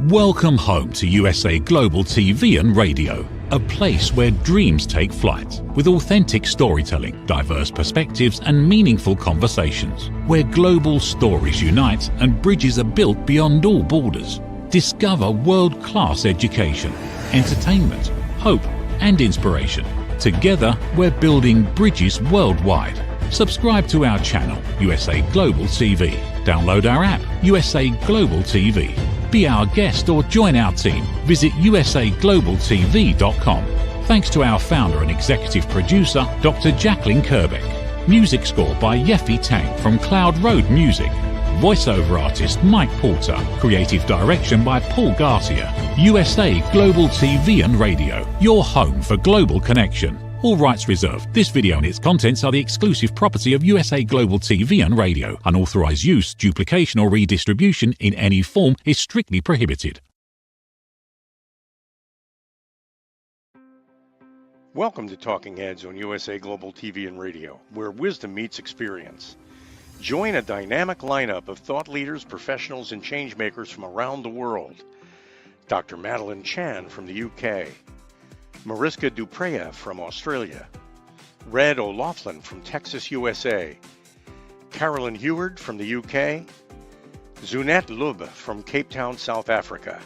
Welcome home to USA Global TV and Radio, a place where dreams take flight, with authentic storytelling, diverse perspectives and meaningful conversations, where global stories unite and bridges are built beyond all borders. Discover world-class education, entertainment, hope and inspiration. Together, we're building bridges worldwide. Subscribe to our channel, USA Global TV. Download our app, USA Global TV. Be our guest or join our team. Visit usaglobaltv.com. Thanks to our founder and executive producer, Dr. Jacalyn Kerbeck. Music score by Yeffy Tang from Cloud Road Music. Voiceover artist Mike Porter. Creative direction by Paul Garcia. USA Global TV and Radio, your home for global connection. All rights reserved. This video and its contents are the exclusive property of USA Global TV and Radio. Unauthorized use, duplication or redistribution in any form is strictly prohibited. Welcome to Talking Heads on USA Global TV and Radio, where wisdom meets experience. Join a dynamic lineup of thought leaders, professionals, and changemakers from around the world. Dr. Madeline Chan from the UK, Mariska Dupreya from Australia, Red O'Loughlin from Texas, USA, Carolyn Heward from the UK, Zunette Lub from Cape Town, South Africa,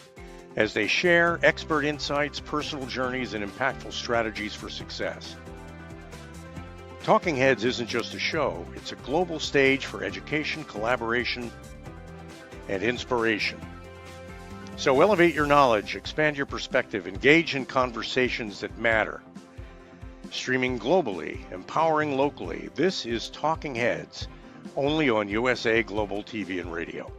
as they share expert insights, personal journeys, and impactful strategies for success. Talking Heads isn't just a show, it's a global stage for education, collaboration, and inspiration. So elevate your knowledge, expand your perspective, engage in conversations that matter. Streaming globally, empowering locally, this is Talking Heads, only on USA Global TV and Radio.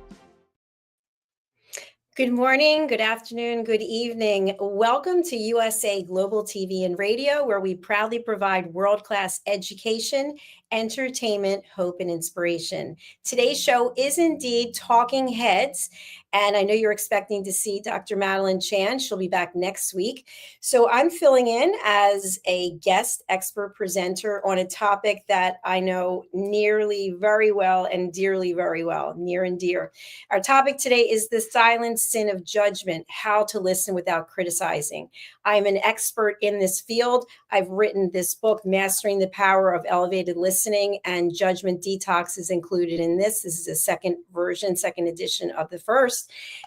Good morning, good afternoon, good evening. Welcome to USA Global TV and Radio, where we proudly provide world-class education, entertainment, hope, and inspiration. Today's show is indeed Talking Heads, and I know you're expecting to see Dr. Madeline Chan. She'll be back next week. So I'm filling in as a guest expert presenter on a topic that I know nearly very well and dearly very well, near and dear. Our topic today is the silent sin of judgment, how to listen without criticizing. I'm an expert in this field. I've written this book, Mastering the Power of Elevated Listening, and Judgment Detox is included in this. This is a second version, second edition of the first.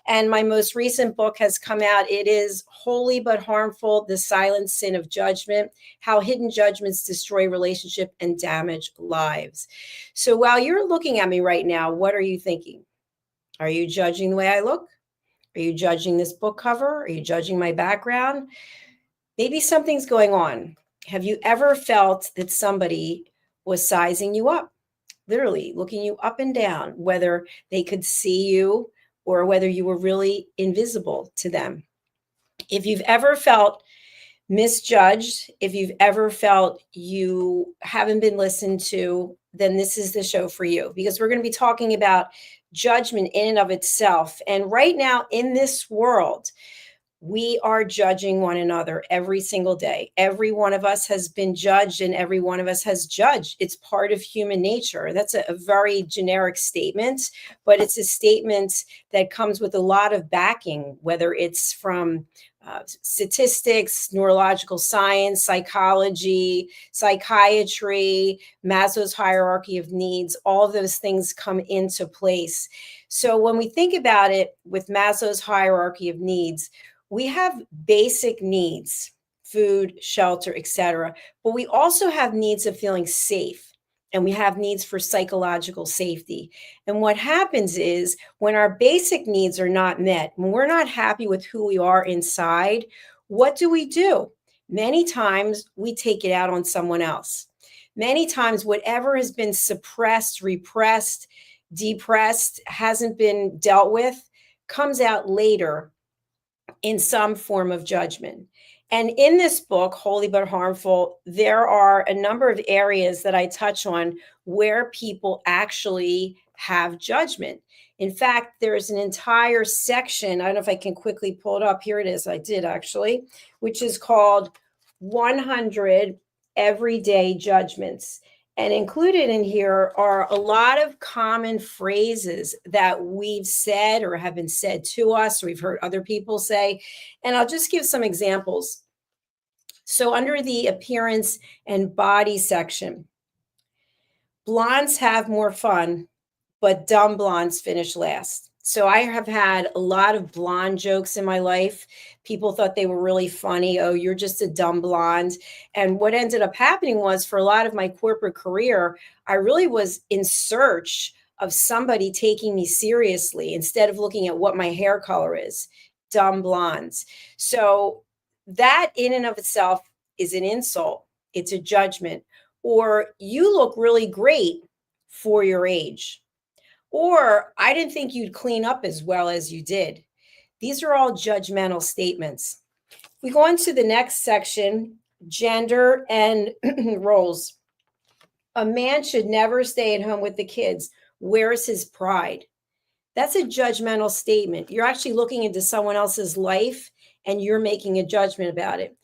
And my most recent book has come out. It is Holy but Harmful, The Silent Sin of Judgment, How Hidden Judgments Destroy Relationship and Damage Lives. So while you're looking at me right now, what are you thinking? Are you judging the way I look? Are you judging this book cover? Are you judging my background? Maybe something's going on. Have you ever felt that somebody was sizing you up, literally looking you up and down, whether they could see you or whether you were really invisible to them? If you've ever felt misjudged, if you've ever felt you haven't been listened to, then this is the show for you, because we're going to be talking about judgment in and of itself. And right now in this world, we are judging one another every single day. Every one of us has been judged and every one of us has judged. It's part of human nature. That's a very generic statement, but it's a statement that comes with a lot of backing, whether it's from statistics, neurological science, psychology, psychiatry, Maslow's hierarchy of needs. All of those things come into place. So when we think about it with Maslow's hierarchy of needs, we have basic needs, food, shelter, etc. But we also have needs of feeling safe, and we have needs for psychological safety. And what happens is when our basic needs are not met, when we're not happy with who we are inside, what do? Many times we take it out on someone else. Many times whatever has been suppressed, repressed, depressed, hasn't been dealt with, comes out later in some form of judgment. And in this book, Holy but Harmful, there are a number of areas that I touch on where people actually have judgment. In fact, there's an entire section, I don't know if I can quickly pull it up. Here it is. I did actually, which is called 100 Everyday Judgments. And included in here are a lot of common phrases that we've said or have been said to us, or we've heard other people say. And I'll just give some examples. So, under the appearance and body section, blondes have more fun, but dumb blondes finish last. So I have had a lot of blonde jokes in my life. People thought they were really funny. Oh, you're just a dumb blonde. And what ended up happening was for a lot of my corporate career, I really was in search of somebody taking me seriously instead of looking at what my hair color is. Dumb blondes. So that in and of itself is an insult. It's a judgment. Or you look really great for your age. Or I didn't think you'd clean up as well as you did. These are all judgmental statements. We go on to the next section, gender and roles. A man should never stay at home with the kids. Where's his pride? That's a judgmental statement. You're actually looking into someone else's life and you're making a judgment about it.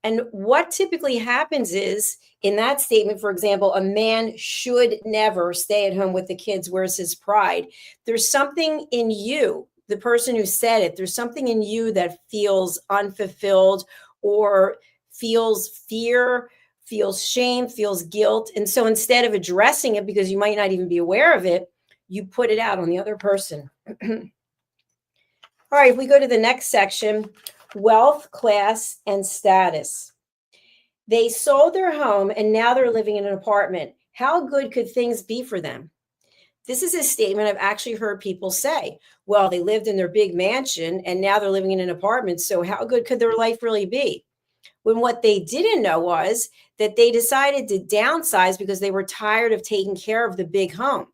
And what typically happens is in that statement, for example, a man should never stay at home with the kids. Where's his pride? There's something in you, the person who said it, there's something in you that feels unfulfilled or feels fear, feels shame, feels guilt. And so instead of addressing it, because you might not even be aware of it, you put it out on the other person. All right, if we go to the next section, wealth, class, and status. They sold their home and now they're living in an apartment. How good could things be for them? This is a statement I've actually heard people say. Well, they lived in their big mansion and now they're living in an apartment. So how good could their life really be? When what they didn't know was that they decided to downsize because they were tired of taking care of the big home.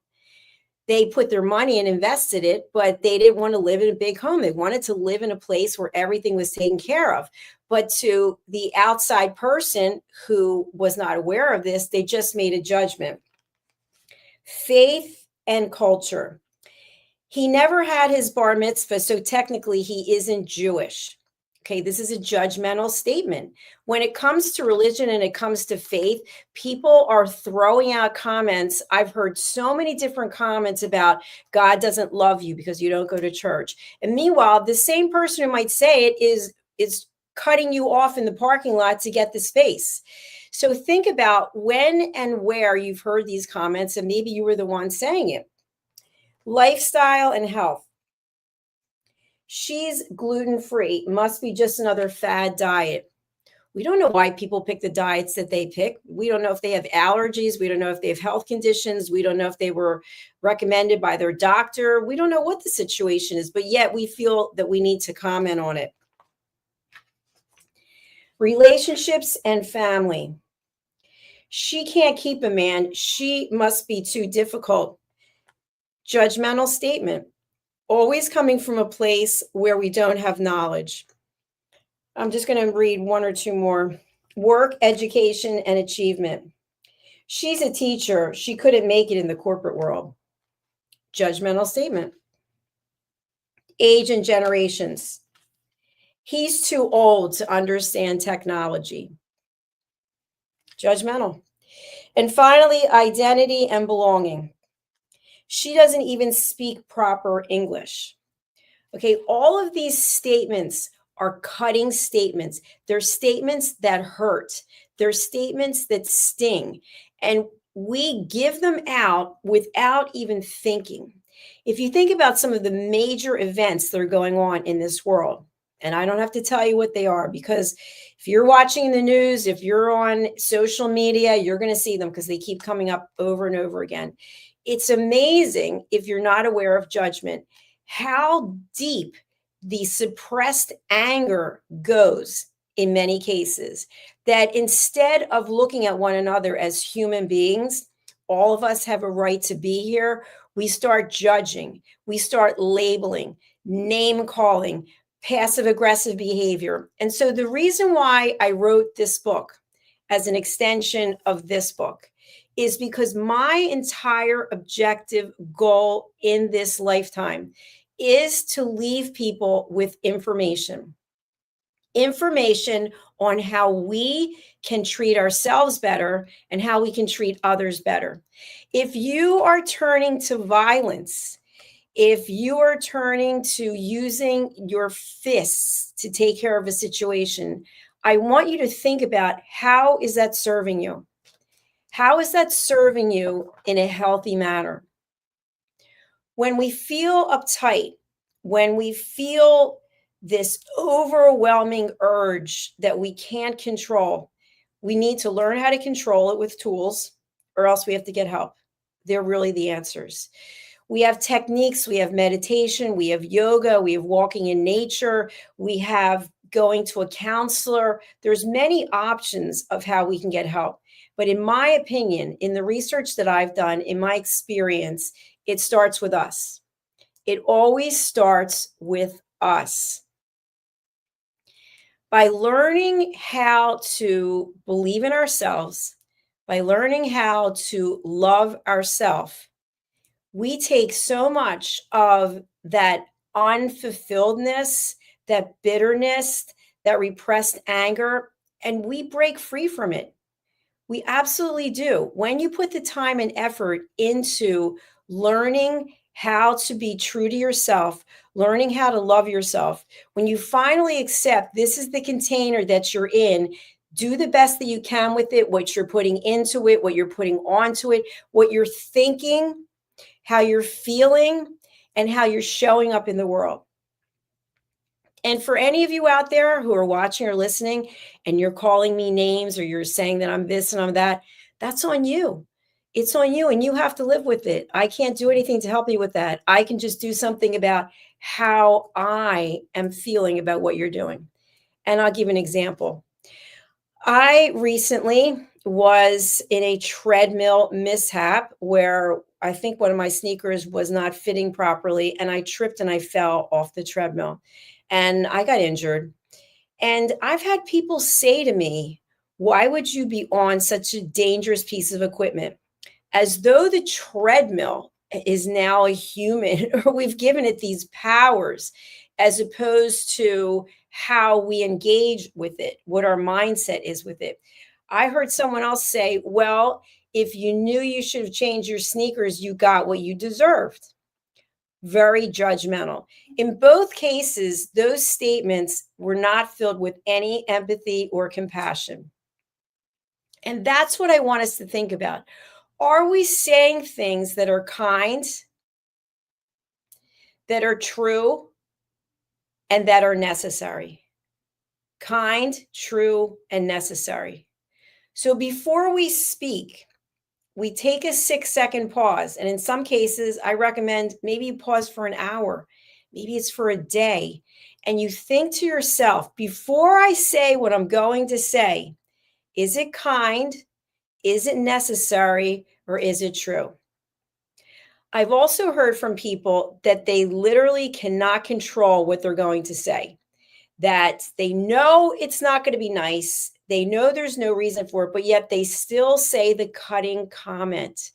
They put their money and invested it, but they didn't want to live in a big home. They wanted to live in a place where everything was taken care of. But to the outside person who was not aware of this, they just made a judgment. Faith and culture. He never had his bar mitzvah, so technically he isn't Jewish. Okay, this is a judgmental statement. When it comes to religion and it comes to faith, people are throwing out comments. I've heard so many different comments about God doesn't love you because you don't go to church. And meanwhile, the same person who might say it is cutting you off in the parking lot to get the space. So think about when and where you've heard these comments, and maybe you were the one saying it. Lifestyle and health. She's gluten-free, must be just another fad diet. We don't know why people pick the diets that they pick. We don't know if they have allergies. We don't know if they have health conditions. We don't know if they were recommended by their doctor. We don't know what the situation is, but yet we feel that we need to comment on it. Relationships and family. She can't keep a man. She must be too difficult. Judgmental statement. Always coming from a place where we don't have knowledge. I'm just going to read one or two more. Work, education, and achievement. She's a teacher. She couldn't make it in the corporate world. Judgmental statement. Age and generations. He's too old to understand technology. Judgmental. And finally, identity and belonging. She doesn't even speak proper English. Okay, all of these statements are cutting statements. They're statements that hurt. They're statements that sting. And we give them out without even thinking. If you think about some of the major events that are going on in this world, and I don't have to tell you what they are, because if you're watching the news, if you're on social media, you're going to see them because they keep coming up over and over again. It's amazing, if you're not aware of judgment, how deep the suppressed anger goes in many cases, that instead of looking at one another as human beings, all of us have a right to be here, we start judging, we start labeling, name calling, passive aggressive behavior. And so the reason why I wrote this book as an extension of this book is because my entire objective goal in this lifetime is to leave people with information. information on how we can treat ourselves better and how we can treat others better. If you are turning to violence, if you are turning to using your fists to take care of a situation, I want you to think about, how is that serving you? How is that serving you in a healthy manner? When we feel uptight, when we feel this overwhelming urge that we can't control, we need to learn how to control it with tools, or else we have to get help. They're really the answers. We have techniques, we have meditation, we have yoga, we have walking in nature, we have going to a counselor. There's many options of how we can get help. But in my opinion, in the research that I've done, in my experience, it starts with us. It always starts with us. By learning how to believe in ourselves, by learning how to love ourselves, we take so much of that unfulfilledness, that bitterness, that repressed anger, and we break free from it. We absolutely do. When you put the time and effort into learning how to be true to yourself, learning how to love yourself, when you finally accept this is the container that you're in, do the best that you can with it, what you're putting into it, what you're putting onto it, what you're thinking, how you're feeling, and how you're showing up in the world. And for any of you out there who are watching or listening and you're calling me names or you're saying that I'm this and I'm that, that's on you. It's on you and you have to live with it. I can't do anything to help you with that. I can just do something about how I am feeling about what you're doing. And I'll give an example. I recently was in a treadmill mishap where I think one of my sneakers was not fitting properly and I tripped and I fell off the treadmill and I got injured. And I've had people say to me, why would you be on such a dangerous piece of equipment? As though the treadmill is now a human or we've given it these powers, as opposed to how we engage with it, what our mindset is with it. I heard someone else say, well, if you knew you should have changed your sneakers, you got what you deserved. Very judgmental. In both cases, those statements were not filled with any empathy or compassion. And that's what I want us to think about. Are we saying things that are kind, that are true, and that are necessary? Kind, true, and necessary. So before we speak, we take a 6-second pause. And in some cases, I recommend maybe you pause for an hour, maybe it's for a day. And you think to yourself, before I say what I'm going to say, is it kind? Is it necessary? Or is it true? I've also heard from people that they literally cannot control what they're going to say, that they know it's not going to be nice. They know there's no reason for it, but yet they still say the cutting comment.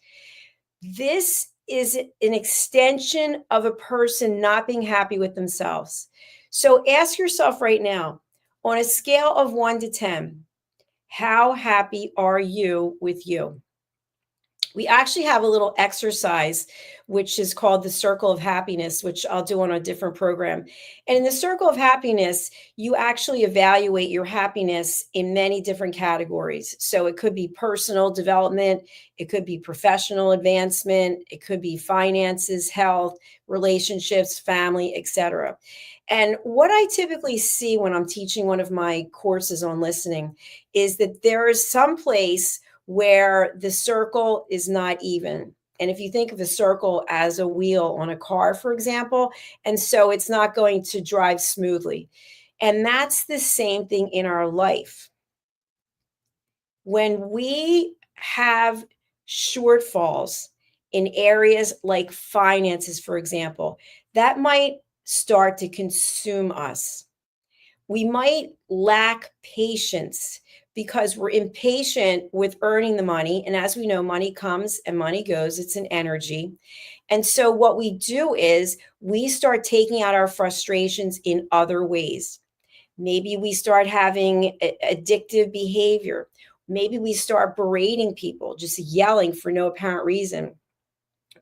This is an extension of a person not being happy with themselves. So ask yourself right now, on a scale of 1 to 10, how happy are you with you? We actually have a little exercise, which is called the circle of happiness, which I'll do on a different program. And in the circle of happiness, you actually evaluate your happiness in many different categories. So it could be personal development, it could be professional advancement, it could be finances, health, relationships, family, etc. And what I typically see when I'm teaching one of my courses on listening is that there is some place where the circle is not even. And if you think of a circle as a wheel on a car, for example, and so it's not going to drive smoothly. And that's the same thing in our life. When we have shortfalls in areas like finances, for example, that might start to consume us. We might lack patience because we're impatient with earning the money. And as we know, money comes and money goes. It's an energy. And so what we do is we start taking out our frustrations in other ways. Maybe we start having addictive behavior. Maybe we start berating people, just yelling for no apparent reason.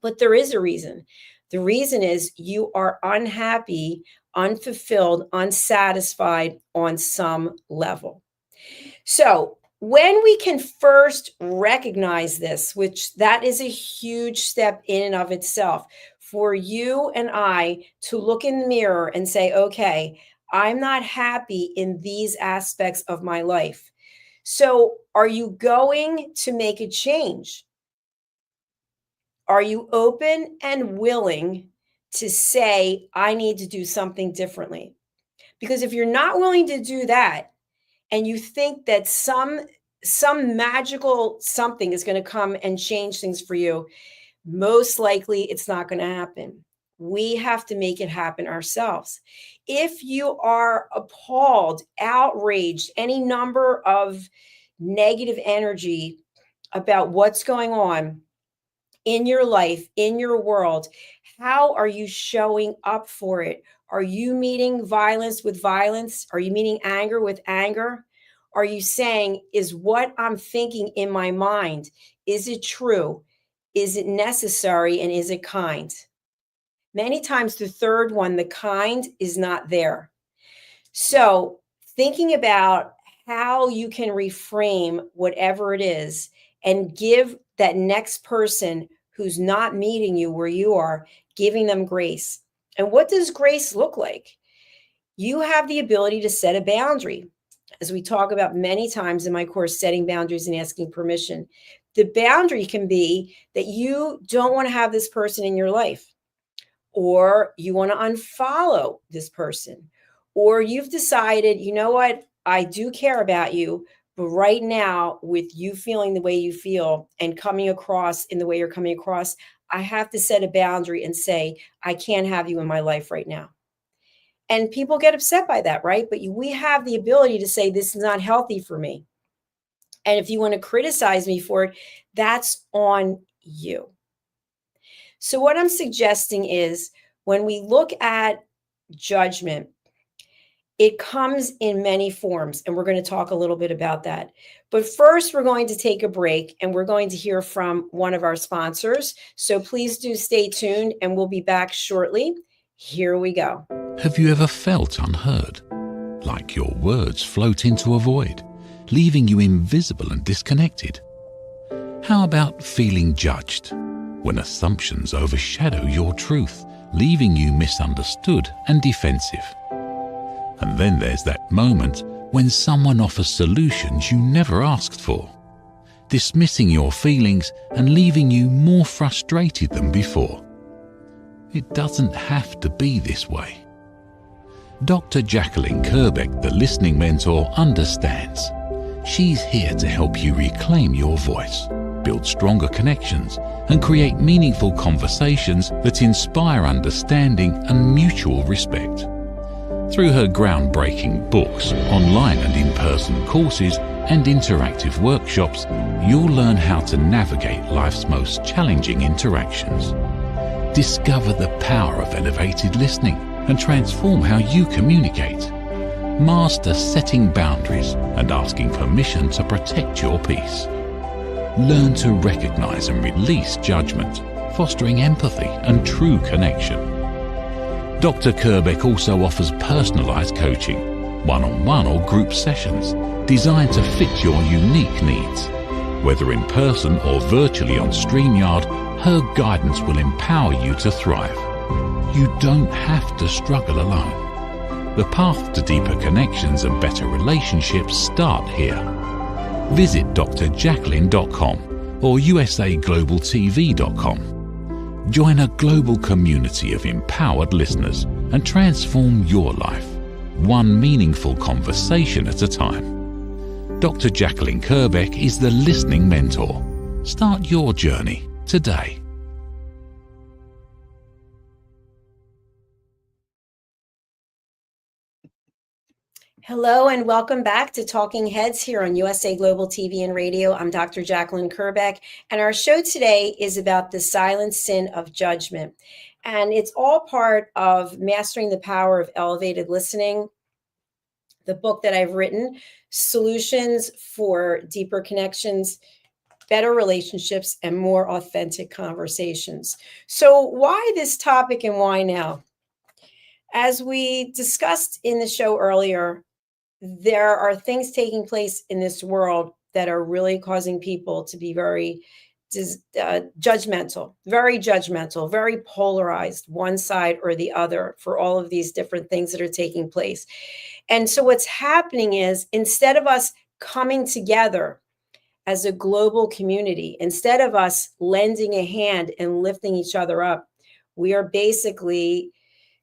But there is a reason. The reason is you are unhappy, unfulfilled, unsatisfied on some level. So when we can first recognize this, which that is a huge step in and of itself, for you and I to look in the mirror and say, okay, I'm not happy in these aspects of my life. So are you going to make a change? Are you open and willing to say, I need to do something differently? Because if you're not willing to do that, and you think that some magical something is going to come and change things for you, most likely it's not going to happen. We have to make it happen ourselves. If you are appalled, outraged, any number of negative energy about what's going on in your life, in your world, how are you showing up for it? Are you meeting violence with violence? Are you meeting anger with anger? Are you saying, is what I'm thinking in my mind, is it true? Is it necessary? And is it kind? Many times the third one, the kind, is not there. So thinking about how you can reframe whatever it is and give that next person who's not meeting you where you are, giving them grace. And what does grace look like? You have the ability to set a boundary. As we talk about many times in my course, setting boundaries and asking permission. The boundary can be that you don't want to have this person in your life, or you want to unfollow this person, or you've decided, you know what, I do care about you, but right now, with you feeling the way you feel and coming across in the way you're coming across, I have to set a boundary and say, I can't have you in my life right now. And people get upset by that, right? But we have the ability to say, this is not healthy for me. And if you want to criticize me for it, that's on you. So what I'm suggesting is when we look at judgment, it comes in many forms, and we're going to talk a little bit about that. But first, we're going to take a break, and we're going to hear from one of our sponsors. So please do stay tuned, and we'll be back shortly. Here we go. Have you ever felt unheard? Like your words float into a void, leaving you invisible and disconnected? How about feeling judged, when assumptions overshadow your truth, leaving you misunderstood and defensive? And then there's that moment when someone offers solutions you never asked for, dismissing your feelings and leaving you more frustrated than before. It doesn't have to be this way. Dr. Jacalyn Kerbeck, the listening mentor, understands. She's here to help you reclaim your voice, build stronger connections, and create meaningful conversations that inspire understanding and mutual respect. Through her groundbreaking books, online and in-person courses, and interactive workshops, you'll learn how to navigate life's most challenging interactions. Discover the power of elevated listening and transform how you communicate. Master setting boundaries and asking permission to protect your peace. Learn to recognize and release judgment, fostering empathy and true connection. Dr. Kerbeck also offers personalized coaching, one-on-one or group sessions, designed to fit your unique needs. Whether in person or virtually on StreamYard, her guidance will empower you to thrive. You don't have to struggle alone. The path to deeper connections and better relationships start here. Visit drjacalyn.com or usaglobaltv.com. Join a global community of empowered listeners and transform your life, one meaningful conversation at a time. Dr. Jacalyn Kerbeck is the listening mentor. Start your journey today. Hello and welcome back to Talking Heads here on USA Global TV and Radio. I'm Dr. Jacalyn Kerbeck, and our show today is about the silent sin of judgment. And it's all part of mastering the power of elevated listening, the book that I've written, Solutions for Deeper Connections, Better Relationships, and More Authentic Conversations. So why this topic and why now? As we discussed in the show earlier, there are things taking place in this world that are really causing people to be very judgmental, very polarized, one side or the other, for all of these different things that are taking place. And so what's happening is, instead of us coming together as a global community, instead of us lending a hand and lifting each other up, we are basically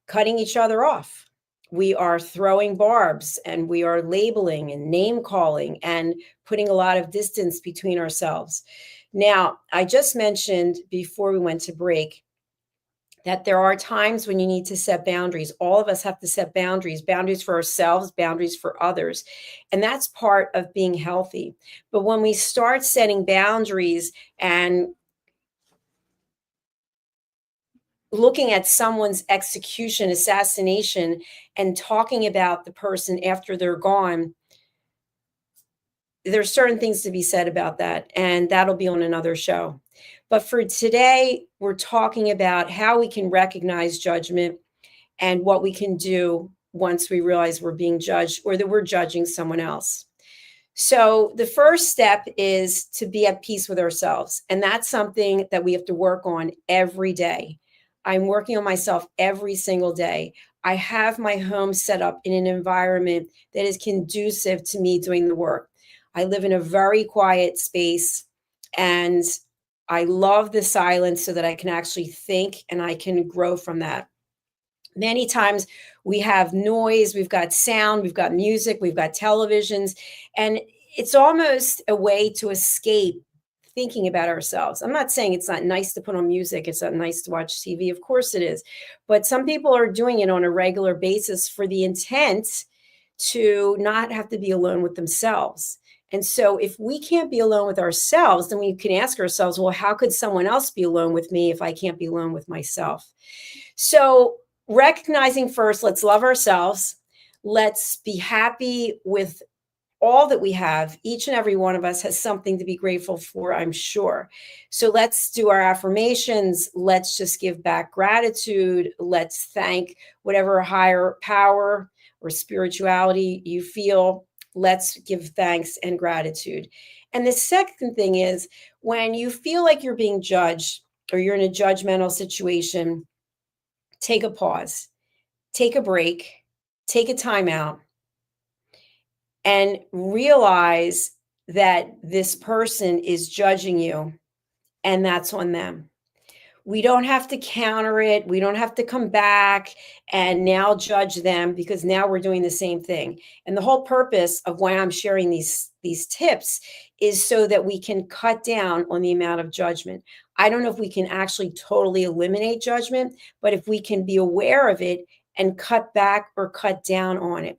cutting each other off. We are throwing barbs, and we are labeling and name calling and putting a lot of distance between ourselves. Now, I just mentioned before we went to break that there are times when you need to set boundaries. All of us have to set boundaries for ourselves, boundaries for others. And that's part of being healthy. But when we start setting boundaries and looking at someone's execution, assassination, and talking about the person after they're gone, there's certain things to be said about that, and that'll be on another show. But for today, we're talking about how we can recognize judgment and what we can do once we realize we're being judged or that we're judging someone else. So the first step is to be at peace with ourselves, and that's something that we have to work on every day. I'm working on myself every single day. I have my home set up in an environment that is conducive to me doing the work. I live in a very quiet space, and I love the silence so that I can actually think and I can grow from that. Many times we have noise, we've got sound, we've got music, we've got televisions, and it's almost a way to escape thinking about ourselves. I'm not saying it's not nice to put on music, it's not nice to watch TV. Of course it is. But some people are doing it on a regular basis for the intent to not have to be alone with themselves. And so if we can't be alone with ourselves, then we can ask ourselves, well, how could someone else be alone with me if I can't be alone with myself? So recognizing first, let's love ourselves. Let's be happy with all that we have. Each and every one of us has something to be grateful for, I'm sure. So let's do our affirmations. Let's just give back gratitude. Let's thank whatever higher power or spirituality you feel. Let's give thanks and gratitude. And the second thing is, when you feel like you're being judged or you're in a judgmental situation, take a pause, take a break, take a time out, and realize that this person is judging you, and that's on them. We don't have to counter it. We don't have to come back and now judge them, because now we're doing the same thing. And the whole purpose of why I'm sharing these tips is so that we can cut down on the amount of judgment. I don't know if we can actually totally eliminate judgment, but if we can be aware of it and cut back or cut down on it.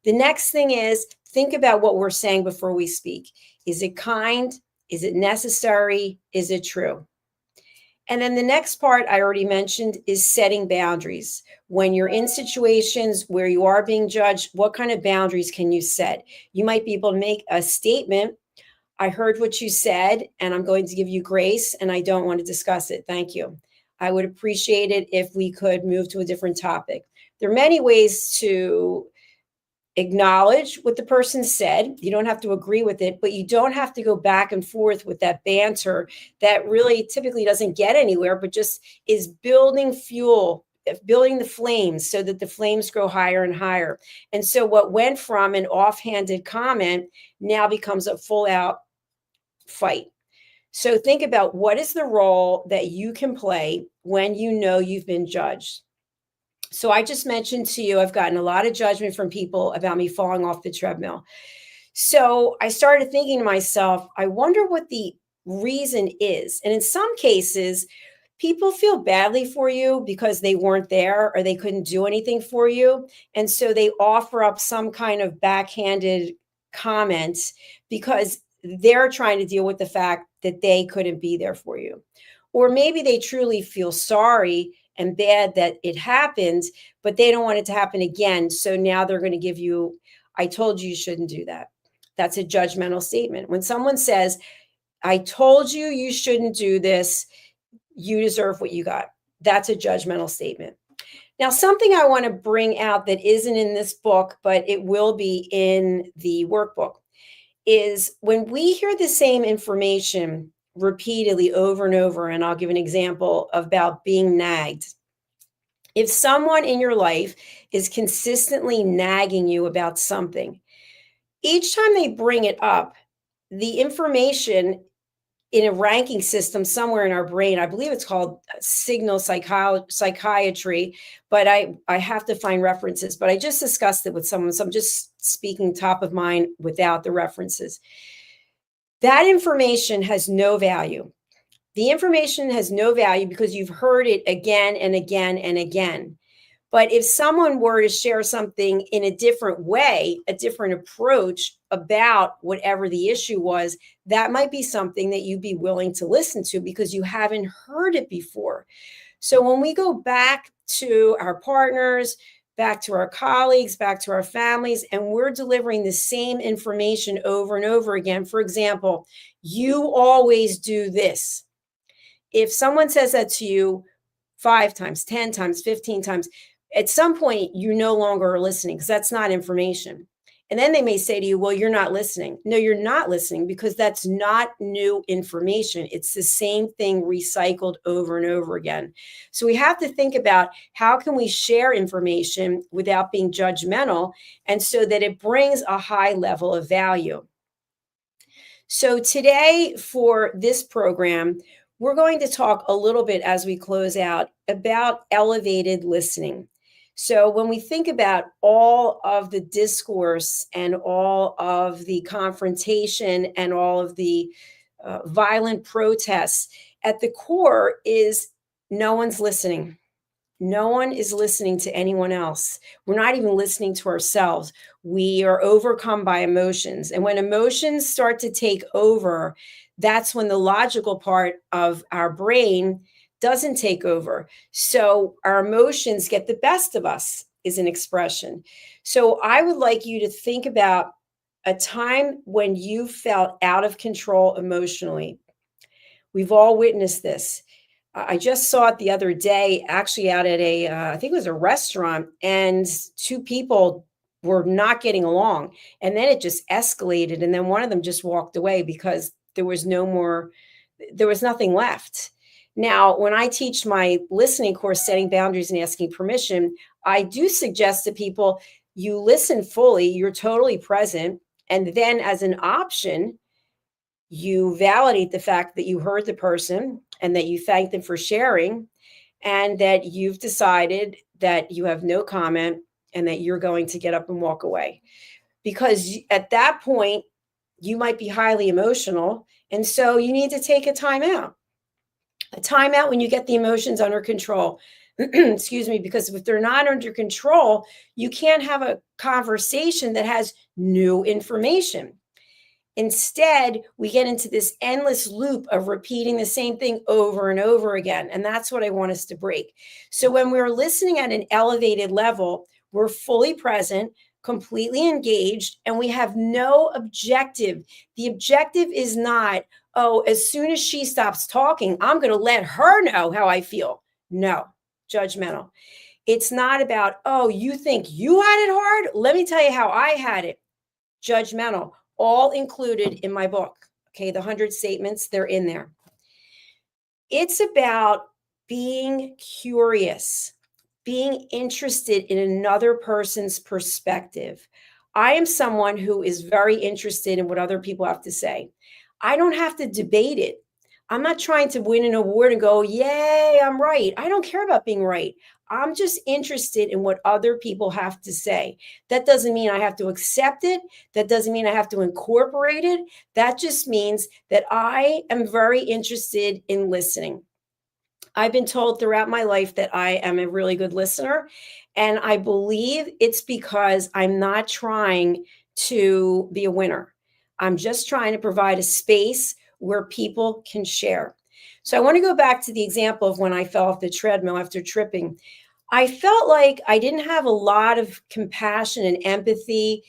The next thing is, think about what we're saying before we speak. Is it kind? Is it necessary? Is it true? And then the next part I already mentioned is setting boundaries. When you're in situations where you are being judged, what kind of boundaries can you set? You might be able to make a statement. I heard what you said, and I'm going to give you grace, and I don't want to discuss it. Thank you. I would appreciate it if we could move to a different topic. There are many ways to acknowledge what the person said. You don't have to agree with it, but you don't have to go back and forth with that banter that really typically doesn't get anywhere, but just is building fuel, building the flames so that the flames grow higher and higher. And so what went from an offhanded comment now becomes a full out fight. So think about, what is the role that you can play when you know you've been judged? So I just mentioned to you, I've gotten a lot of judgment from people about me falling off the treadmill. So I started thinking to myself, I wonder what the reason is. And in some cases, people feel badly for you because they weren't there or they couldn't do anything for you. And so they offer up some kind of backhanded comment because they're trying to deal with the fact that they couldn't be there for you. Or maybe they truly feel sorry and bad that it happened, but they don't want it to happen again. So now they're going to give you I told you you shouldn't do that. That's a judgmental statement. When someone says, I told you you shouldn't do this, you deserve what you got. That's a judgmental statement. Now, something I want to bring out that isn't in this book, but it will be in the workbook, is when we hear the same information repeatedly over and over, and I'll give an example about being nagged. If someone in your life is consistently nagging you about something, each time they bring it up, the information in a ranking system somewhere in our brain, I believe it's called signal psychiatry, but I have to find references, but I just discussed it with someone, so I'm just speaking top of mind without the references. That information has no value. The information has no value because you've heard it again and again and again. But if someone were to share something in a different way, a different approach about whatever the issue was, that might be something that you'd be willing to listen to because you haven't heard it before. So when we go back to our partners, back to our colleagues, back to our families, and we're delivering the same information over and over again, for example, you always do this. If someone says that to you 5 times, 10 times, 15 times, at some point, you no longer are listening because that's not information. And then they may say to you, well, you're not listening. No, you're not listening because that's not new information. It's the same thing recycled over and over again. So we have to think about how can we share information without being judgmental and so that it brings a high level of value. So today for this program, we're going to talk a little bit as we close out about elevated listening. So when we think about all of the discourse and all of the confrontation and all of the violent protests, at the core is no one's listening. No one is listening to anyone else. We're not even listening to ourselves. We are overcome by emotions. And when emotions start to take over, that's when the logical part of our brain doesn't take over. So our emotions get the best of us is an expression. So I would like you to think about a time when you felt out of control emotionally. We've all witnessed this. I just saw it the other day, actually out at I think it was a restaurant, and 2 people were not getting along. And then it just escalated. And then one of them just walked away because there was nothing left. Now, when I teach my listening course, Setting Boundaries and Asking Permission, I do suggest to people, you listen fully, you're totally present. And then as an option, you validate the fact that you heard the person and that you thank them for sharing and that you've decided that you have no comment and that you're going to get up and walk away. Because at that point, you might be highly emotional. And so you need to take a timeout. A timeout when you get the emotions under control. Excuse me, because if they're not under control, you can't have a conversation that has new information. Instead, we get into this endless loop of repeating the same thing over and over again. And that's what I want us to break. So when we're listening at an elevated level, we're fully present, completely engaged, and we have no objective. The objective is not, oh, as soon as she stops talking, I'm going to let her know how I feel. No, judgmental. It's not about, oh, you think you had it hard? Let me tell you how I had it. Judgmental. All included in my book. Okay, the 100 statements, they're in there. It's about being curious, being interested in another person's perspective. I am someone who is very interested in what other people have to say. I don't have to debate it. I'm not trying to win an award and go, yay, I'm right. I don't care about being right. I'm just interested in what other people have to say. That doesn't mean I have to accept it. That doesn't mean I have to incorporate it. That just means that I am very interested in listening. I've been told throughout my life that I am a really good listener. And I believe it's because I'm not trying to be a winner. I'm just trying to provide a space where people can share. So I want to go back to the example of when I fell off the treadmill after tripping. I felt like I didn't have a lot of compassion and empathy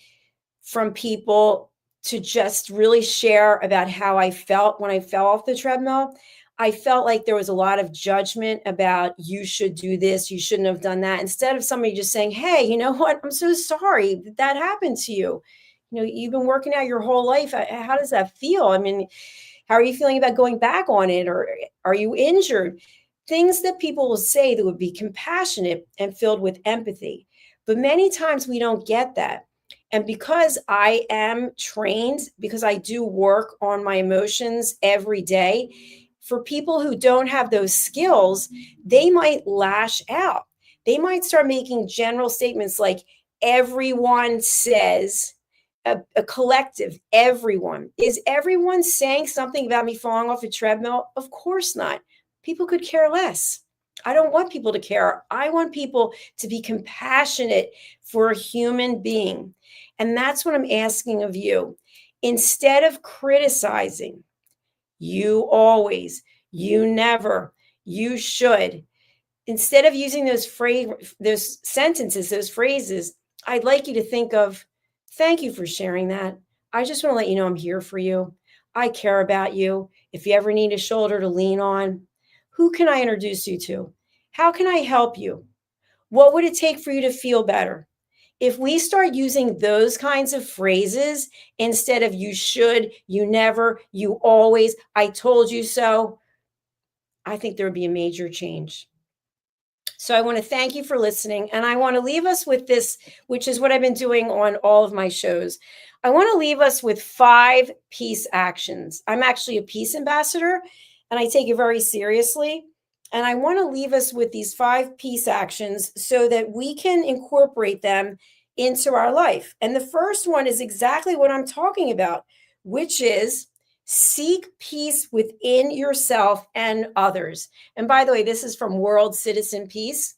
from people to just really share about how I felt when I fell off the treadmill. I felt like there was a lot of judgment about you should do this, you shouldn't have done that, instead of somebody just saying, hey, you know what? I'm so sorry that happened to you. You know, you've been working out your whole life. How does that feel? I mean, how are you feeling about going back on it? Or are you injured? Things that people will say that would be compassionate and filled with empathy. But many times we don't get that. And because I am trained, because I do work on my emotions every day, for people who don't have those skills, they might lash out. They might start making general statements like, everyone says, a collective, everyone. Is everyone saying something about me falling off a treadmill? Of course not. People could care less. I don't want people to care. I want people to be compassionate for a human being. And that's what I'm asking of you. Instead of criticizing, you always, you never, you should, instead of using those sentences, those phrases, I'd like you to think of, thank you for sharing that. I just want to let you know I'm here for you. I care about you. If you ever need a shoulder to lean on, who can I introduce you to? How can I help you? What would it take for you to feel better? If we start using those kinds of phrases instead of you should, you never, you always, I told you so, I think there would be a major change. So I want to thank you for listening. And I want to leave us with this, which is what I've been doing on all of my shows. I want to leave us with 5 peace actions. I'm actually a peace ambassador and I take it very seriously. And I want to leave us with these 5 peace actions so that we can incorporate them into our life. And the first one is exactly what I'm talking about, which is seek peace within yourself and others. And by the way, this is from World Citizen Peace,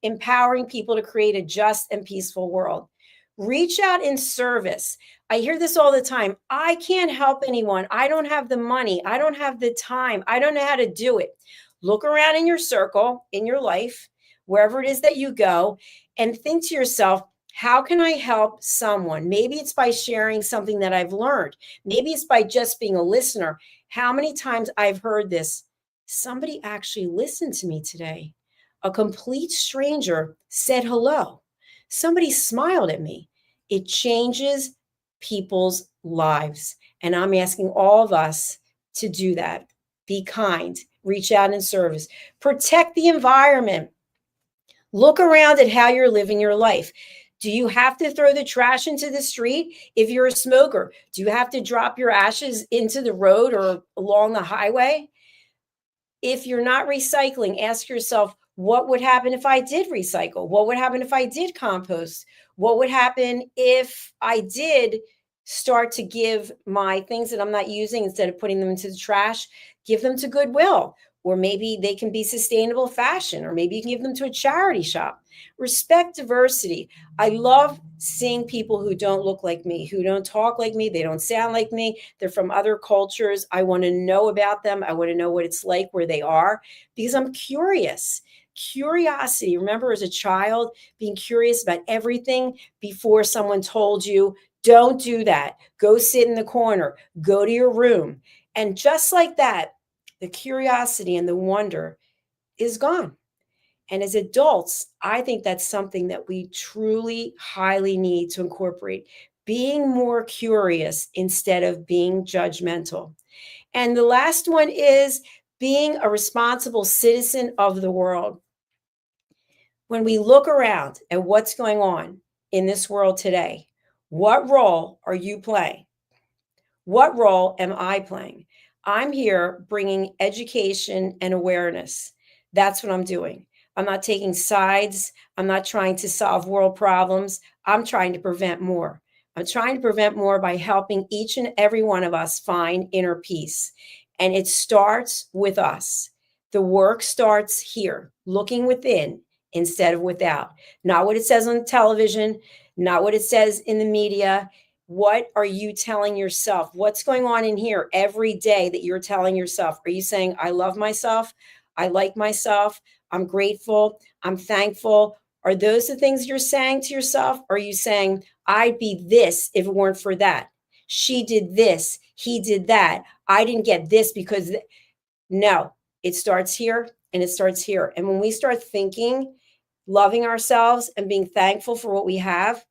empowering people to create a just and peaceful world. Reach out in service. I hear this all the time. I can't help anyone. I don't have the money. I don't have the time. I don't know how to do it. Look around in your circle, in your life, wherever it is that you go, and think to yourself, how can I help someone? Maybe it's by sharing something that I've learned. Maybe it's by just being a listener. How many times I've heard this? Somebody actually listened to me today. A complete stranger said hello. Somebody smiled at me. It changes people's lives. And I'm asking all of us to do that. Be kind, reach out in service, protect the environment. Look around at how you're living your life. Do you have to throw the trash into the street? If you're a smoker, do you have to drop your ashes into the road or along the highway? If you're not recycling, ask yourself, what would happen if I did recycle? What would happen if I did compost? What would happen if I did start to give my things that I'm not using, instead of putting them into the trash, give them to Goodwill? Or maybe they can be sustainable fashion, or maybe you can give them to a charity shop. Respect diversity. I love seeing people who don't look like me, who don't talk like me, they don't sound like me, they're from other cultures. I want to know about them. I want to know what it's like where they are, because I'm curious. Curiosity. Remember, as a child, being curious about everything before someone told you, don't do that. Go sit in the corner. Go to your room. And just like that, the curiosity and the wonder is gone. And as adults, I think that's something that we truly highly need to incorporate, being more curious instead of being judgmental. And the last one is being a responsible citizen of the world. When we look around at what's going on in this world today, what role are you playing? What role am I playing? I'm here bringing education and awareness. That's what I'm doing. I'm not taking sides. I'm not trying to solve world problems. I'm trying to prevent more. I'm trying to prevent more by helping each and every one of us find inner peace. And it starts with us. The work starts here, looking within instead of without. Not what it says on television, not what it says in the media. What are you telling yourself? What's going on in here every day that you're telling yourself? Are you saying, I love myself? I like myself. I'm grateful. I'm thankful. Are those the things you're saying to yourself? Or are you saying, I'd be this if it weren't for that. She did this. He did that. I didn't get this because no, it starts here and it starts here. And when we start thinking, loving ourselves and being thankful for what we have,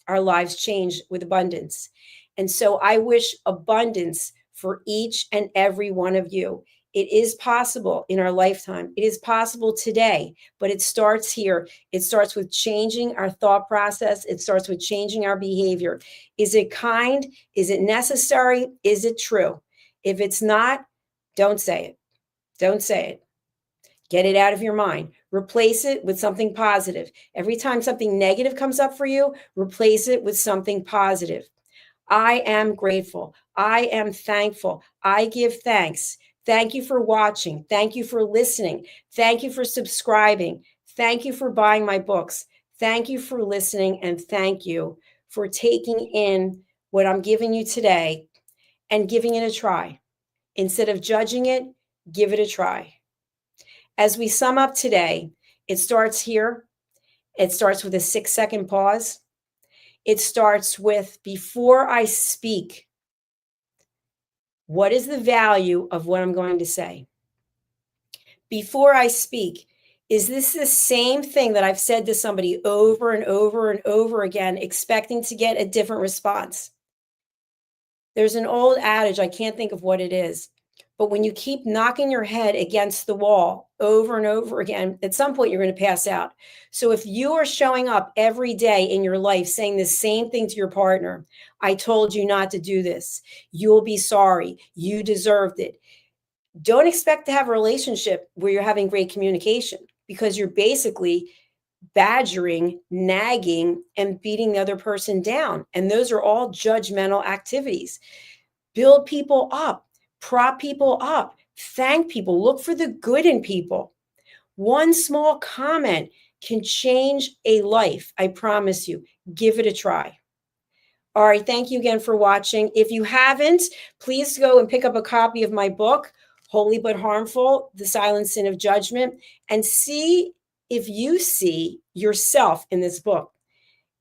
our lives change with abundance. And so I wish abundance for each and every one of you. It is possible in our lifetime. It is possible today, but it starts here. It starts with changing our thought process. It starts with changing our behavior. Is it kind? Is it necessary? Is it true? If it's not, don't say it. Don't say it. Get it out of your mind. Replace it with something positive. Every time something negative comes up for you, replace it with something positive. I am grateful. I am thankful. I give thanks. Thank you for watching. Thank you for listening. Thank you for subscribing. Thank you for buying my books. Thank you for listening. And thank you for taking in what I'm giving you today and giving it a try. Instead of judging it, give it a try. As we sum up today, it starts here. It starts with a 6-second pause. It starts with, before I speak, what is the value of what I'm going to say? Before I speak, is this the same thing that I've said to somebody over and over and over again, expecting to get a different response? There's an old adage, I can't think of what it is, but when you keep knocking your head against the wall over and over again, at some point you're going to pass out. So if you are showing up every day in your life saying the same thing to your partner, I told you not to do this, you'll be sorry, you deserved it. Don't expect to have a relationship where you're having great communication, because you're basically badgering, nagging, and beating the other person down. And those are all judgmental activities. Build people up. Prop people up, thank people, look for the good in people. One small comment can change a life. I promise you, give it a try. All right, thank you again for watching. If you haven't, please go and pick up a copy of my book, Holy But Harmful, The Silent Sin of Judgment, and see if you see yourself in this book,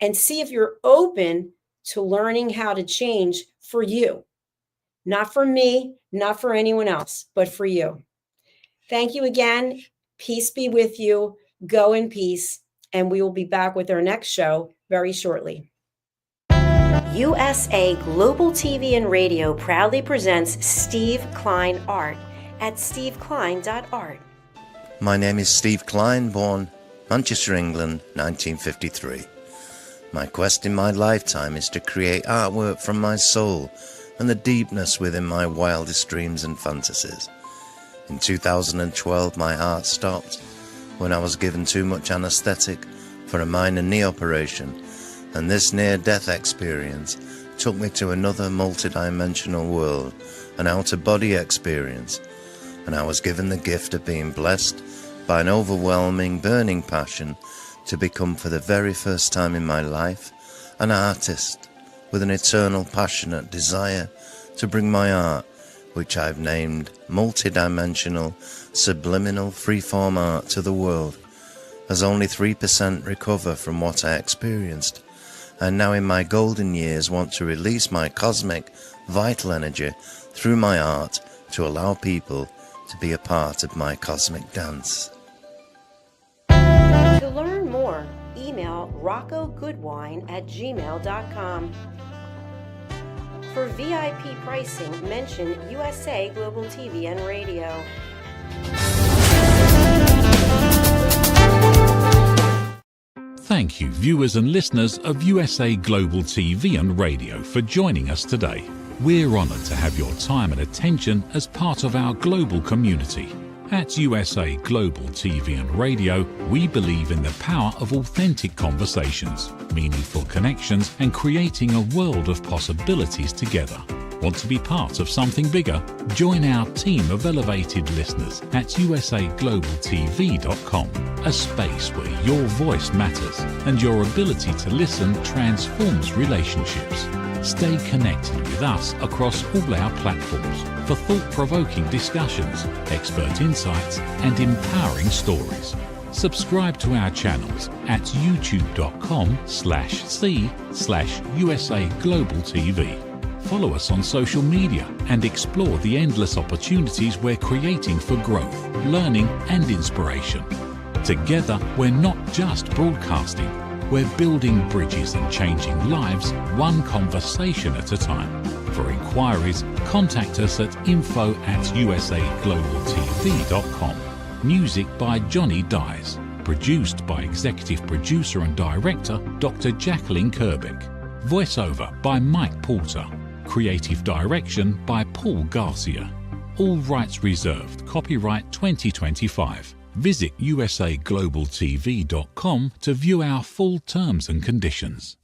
and see if you're open to learning how to change for you. Not for me, not for anyone else, but for you. Thank you again. Peace be with you. Go in peace. And we will be back with our next show very shortly. USA Global TV and Radio proudly presents Steve Klein Art at steveklein.art. My name is Steve Klein, born Manchester, England, 1953. My quest in my lifetime is to create artwork from my soul and the deepness within my wildest dreams and fantasies. In 2012, my heart stopped when I was given too much anesthetic for a minor knee operation, and this near-death experience took me to another multi-dimensional world, an out-of-body experience, and I was given the gift of being blessed by an overwhelming, burning passion to become, for the very first time in my life, an artist, with an eternal passionate desire to bring my art, which I've named multi-dimensional, subliminal, freeform art, to the world, as only 3% recover from what I experienced, and now in my golden years want to release my cosmic, vital energy through my art to allow people to be a part of my cosmic dance. To learn more, email roccogoodwine@gmail.com. For VIP pricing, mention USA Global TV and Radio. Thank you, viewers and listeners of USA Global TV and Radio, for joining us today. We're honoured to have your time and attention as part of our global community. At USA Global TV and Radio, we believe in the power of authentic conversations, meaningful connections, and creating a world of possibilities together. Want to be part of something bigger? Join our team of elevated listeners at usaglobaltv.com, a space where your voice matters and your ability to listen transforms relationships. Stay connected with us across all our platforms for thought-provoking discussions, expert insights, and empowering stories. Subscribe to our channels at youtube.com/c/USA Global TV. Follow us on social media and explore the endless opportunities we're creating for growth, learning and inspiration. Together, we're not just broadcasting, we're building bridges and changing lives one conversation at a time. For inquiries, contact us at info@usaglobaltv.com. Music by Johnny Dyes. Produced by Executive Producer and Director Dr. Jacalyn Kerbeck. Voiceover by Mike Porter. Creative Direction by Paul Garcia. All rights reserved. Copyright 2025. Visit usaglobaltv.com to view our full terms and conditions.